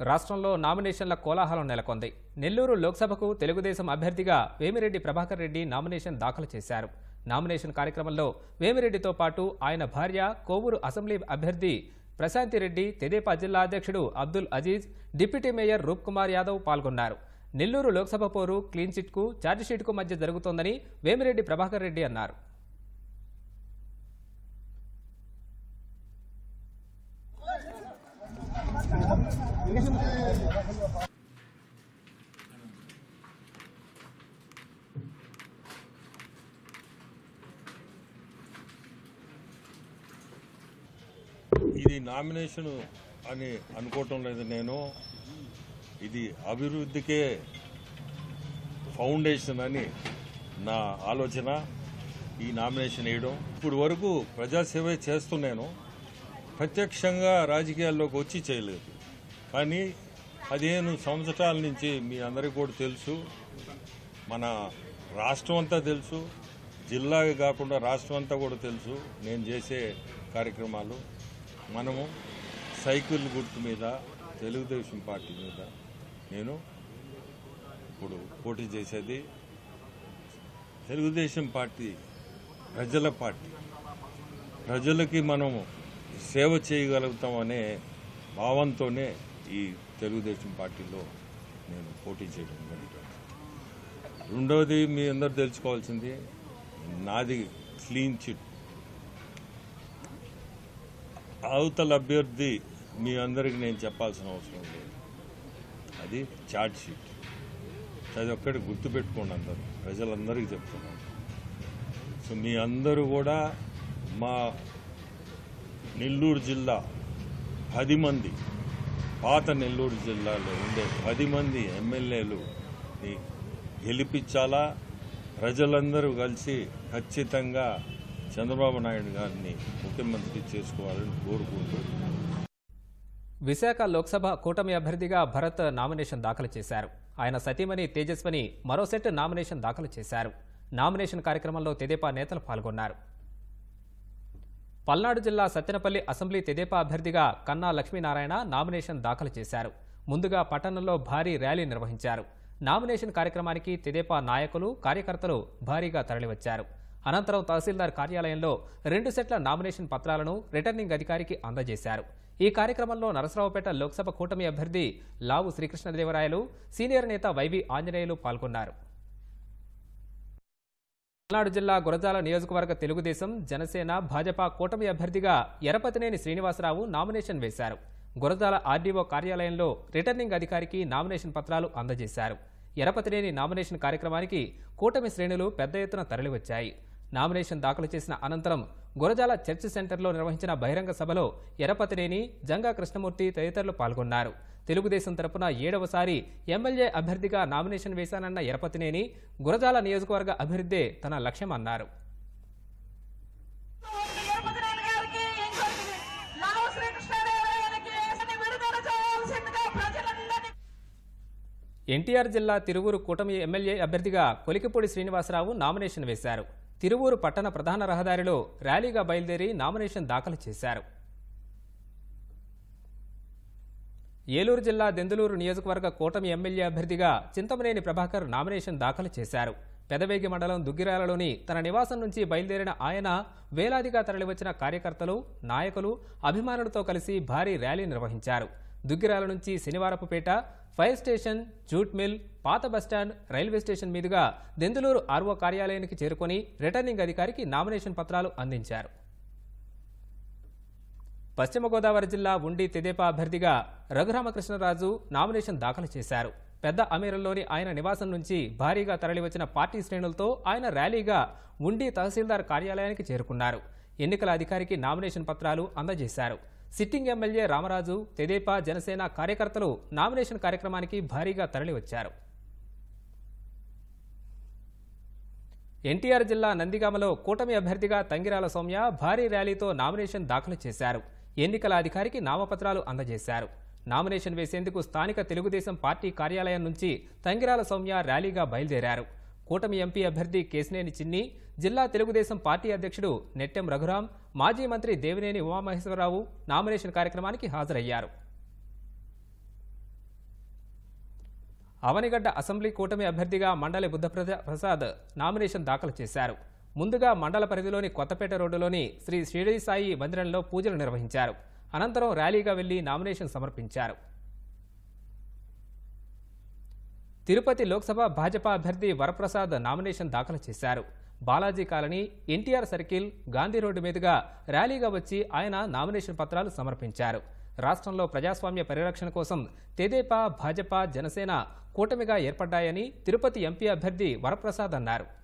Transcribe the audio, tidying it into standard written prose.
రాష్ట్రంలో నామినేషన్ల కోలాహలం నెలకొంది. నెల్లూరు లోక్సభకు తెలుగుదేశం అభ్యర్థిగా వేమిరెడ్డి ప్రభాకర్ రెడ్డి నామినేషన్ దాఖలు చేశారు. నామినేషన్ కార్యక్రమంలో వేమిరెడ్డితో పాటు ఆయన భార్య, కోవూరు అసెంబ్లీ అభ్యర్థి ప్రశాంతిరెడ్డి, తెదేపా జిల్లా అధ్యక్షుడు అబ్దుల్ అజీజ్, డిప్యూటీ మేయర్ రూప్ కుమార్ యాదవ్ పాల్గొన్నారు. నెల్లూరు లోక్సభ పోరు క్లీన్ చిట్కు, ఛార్జిషీట్కు మధ్య జరుగుతోందని వేమిరెడ్డి ప్రభాకర్ రెడ్డి అన్నారు. ఇది నామినేషన్ అని అనుకోవటం లేదు. నేను ఇది అభివృద్ధికే ఫౌండేషన్ అని నా ఆలోచన. ఈ నామినేషన్ వేయడం ఇప్పుడు వరకు ప్రజాసేవ చేస్తున్నాను. ప్రత్యక్షంగా రాజకీయాల్లోకి వచ్చి చేయలేదు. కానీ 15 సంవత్సరాల నుంచి మీ అందరికీ కూడా తెలుసు, మన రాష్ట్రం అంతా తెలుసు, జిల్లా కాకుండా రాష్ట్రం అంతా కూడా తెలుసు నేను చేసే కార్యక్రమాలు. మనము సైకిల్ గుర్తు మీద తెలుగుదేశం పార్టీ మీద నేను ఇప్పుడు పోటీ చేసేది. తెలుగుదేశం పార్టీ ప్రజల పార్టీ, ప్రజలకి మనము సేవ చేయగలుగుతామనే భావంతోనే ఈ తెలుగుదేశం పార్టీలో నేను పోటీ చేయడం జరిగింది. రెండవది మీ అందరూ తెలుసుకోవాల్సింది, నాది క్లీన్ చిట్. అవతల అభ్యర్థి మీ అందరికి నేను చెప్పాల్సిన అవసరం లేదు. అది ఛార్జ్ షీట్. అది ఒక్కటి గుర్తుపెట్టుకోండి అందరూ, ప్రజలందరికీ చెప్తున్నాను. సో మీ అందరూ కూడా మా నెల్లూరు జిల్లా 10 మంది, పాత నెల్లూరు జిల్లాలో ఉండే 10 మంది ఎమ్మెల్యేలుని గెలిపించాలా. ప్రజలందరూ కలిసి ఖచ్చితంగా చంద్రబాబు నాయుడు గారిని ముఖ్యమంత్రి చేసుకోవాలని కోరుకుంటున్నాను. విశాఖ లోక్సభ కూటమి అభ్యర్థిగా భరత్ నామినేషన్ దాఖలు చేశారు. ఆయన సతీమణి తేజస్విని మరో సెట్ నామినేషన్ దాఖలు చేశారు. నామినేషన్ కార్యక్రమంలో తెదేపా నేతలు పాల్గొన్నారు. పల్నాడు జిల్లా సత్తెనపల్లి అసెంబ్లీ తెదేపా అభ్యర్థిగా కన్నా లక్ష్మీనారాయణ నామినేషన్ దాఖలు చేశారు. ముందుగా పట్టణంలో భారీ ర్యాలీ నిర్వహించారు. నామినేషన్ కార్యక్రమానికి తెదేపా నాయకులు, కార్యకర్తలు భారీగా తరలివచ్చారు. అనంతరం తహసీల్దార్ కార్యాలయంలో 2 సెట్ల నామినేషన్ పత్రాలను రిటర్నింగ్ అధికారికి అందజేశారు. ఈ కార్యక్రమంలో నరసరావుపేట లోక్సభ కూటమి అభ్యర్థి లావు శ్రీకృష్ణదేవరాయలు, సీనియర్ నేత వైవి ఆంజనేయులు పాల్గొన్నారు. పల్నాడు జిల్లా గురజాల నియోజకవర్గ తెలుగుదేశం, జనసేన, భాజపా కూటమి అభ్యర్థిగా ఎరపతినేని శ్రీనివాసరావు నామినేషన్ వేశారు. గురజాల ఆర్డీఓ కార్యాలయంలో రిటర్నింగ్ అధికారికి నామినేషన్ పత్రాలు అందజేశారు. ఎరపతినేని నామినేషన్ కార్యక్రమానికి కూటమి శ్రేణులు పెద్ద ఎత్తున తరలివచ్చాయి. నామినేషన్ దాఖలు చేసిన అనంతరం గురజాల చర్చ్ సెంటర్లో నిర్వహించిన బహిరంగ సభలో ఎరపతినేని, జంగా కృష్ణమూర్తి తదితరులు పాల్గొన్నారు. తెలుగుదేశం తరపున 7వసారి ఎమ్మెల్యే అభ్యర్థిగా నామినేషన్ వేశానన్న ఎరపతినేని గురజాల నియోజకవర్గ అభివృద్ధే తన లక్ష్యమన్నారు. ఎన్టీఆర్ జిల్లా తిరువూరు కూటమి ఎమ్మెల్యే అభ్యర్థిగా కొలికిపూడి శ్రీనివాసరావు నామినేషన్ వేశారు. తిరువూరు పట్టణ ప్రధాన రహదారిలో ర్యాలీగా బయలుదేరి నామినేషన్ దాఖలు చేశారు. ఏలూరు జిల్లా దెందులూరు నియోజకవర్గ కూటమి ఎమ్మెల్యే అభ్యర్థిగా చింతమనేని ప్రభాకర్ నామినేషన్ దాఖలు చేశారు. పెదవేగి మండలం దుగ్గిరాలలోని తన నివాసం నుంచి బయలుదేరిన ఆయన వేలాదిగా తరలివచ్చిన కార్యకర్తలు, నాయకులు, అభిమానులతో కలిసి భారీ ర్యాలీ నిర్వహించారు. దుగ్గిరాల నుంచి Shanivarapupeta, fire station, jute mill, పాత బస్టాండ్, రైల్వే స్టేషన్ మీదుగా దెందులూరు ఆర్ఓ కార్యాలయానికి చేరుకుని రిటర్నింగ్ అధికారికి నామినేషన్ పత్రాలు అందించారు. పశ్చిమ గోదావరి జిల్లా ఉండి తెదేపా అభ్యర్థిగా రఘురామకృష్ణరాజు నామినేషన్ దాఖలు చేశారు. పెద్ద అమీరంలోని ఆయన నివాసం నుంచి భారీగా తరలివచ్చిన పార్టీ శ్రేణులతో ఆయన ర్యాలీగా ఉండి తహసీల్దార్ కార్యాలయానికి చేరుకున్నారు. ఎన్నికల అధికారికి నామినేషన్ పత్రాలు అందజేశారు. సిట్టింగ్ ఎమ్మెల్యే రామరాజు, తెదేపా, జనసేన కార్యకర్తలు నామినేషన్ కార్యక్రమానికి భారీగా తరలివచ్చారు. ఎన్టీఆర్ జిల్లా నందిగామలో కూటమి అభ్యర్థిగా తంగిరాల సౌమ్య భారీ ర్యాలీతో నామినేషన్ దాఖలు చేశారు. ఎన్నికల అధికారికి నామపత్రాలు అందజేశారు. నామినేషన్ వేసేందుకు స్థానిక తెలుగుదేశం పార్టీ కార్యాలయం నుంచి తంగిరాల సౌమ్య ర్యాలీగా బయలుదేరారు. కూటమి ఎంపీ అభ్యర్థి కేశినేని చిన్ని, జిల్లా తెలుగుదేశం పార్టీ అధ్యక్షుడు నెట్టెం రఘురాం, మాజీ మంత్రి దేవినేని ఉమామహేశ్వరరావు నామినేషన్ కార్యక్రమానికి హాజరయ్యారు. అవనిగడ్డ అసెంబ్లీ కూటమి అభ్యర్థిగా మండలి బుద్ధప్రసాద్ నామినేషన్ దాఖలు చేశారు. ముందుగా మండల పరిధిలోని కొత్తపేట రోడ్డులోని శ్రీ షిరిడి సాయి మందిరంలో పూజలు నిర్వహించారు. అనంతరం ర్యాలీగా వెళ్లి నామినేషన్ సమర్పించారు. తిరుపతి లోక్సభ భాజపా అభ్యర్థి వరప్రసాద్ నామినేషన్ దాఖలు చేశారు. Balaji colony, NTR circle, Gandhi road మీదుగా ర్యాలీగా వచ్చి ఆయన నామినేషన్ పత్రాలు సమర్పించారు. రాష్ట్రంలో ప్రజాస్వామ్య పరిరక్షణ కోసం తెదేపా, భాజపా, జనసేన కూటమిగా ఏర్పడ్డాయని తిరుపతి ఎంపీ అభ్యర్థి వరప్రసాద్ అన్నారు.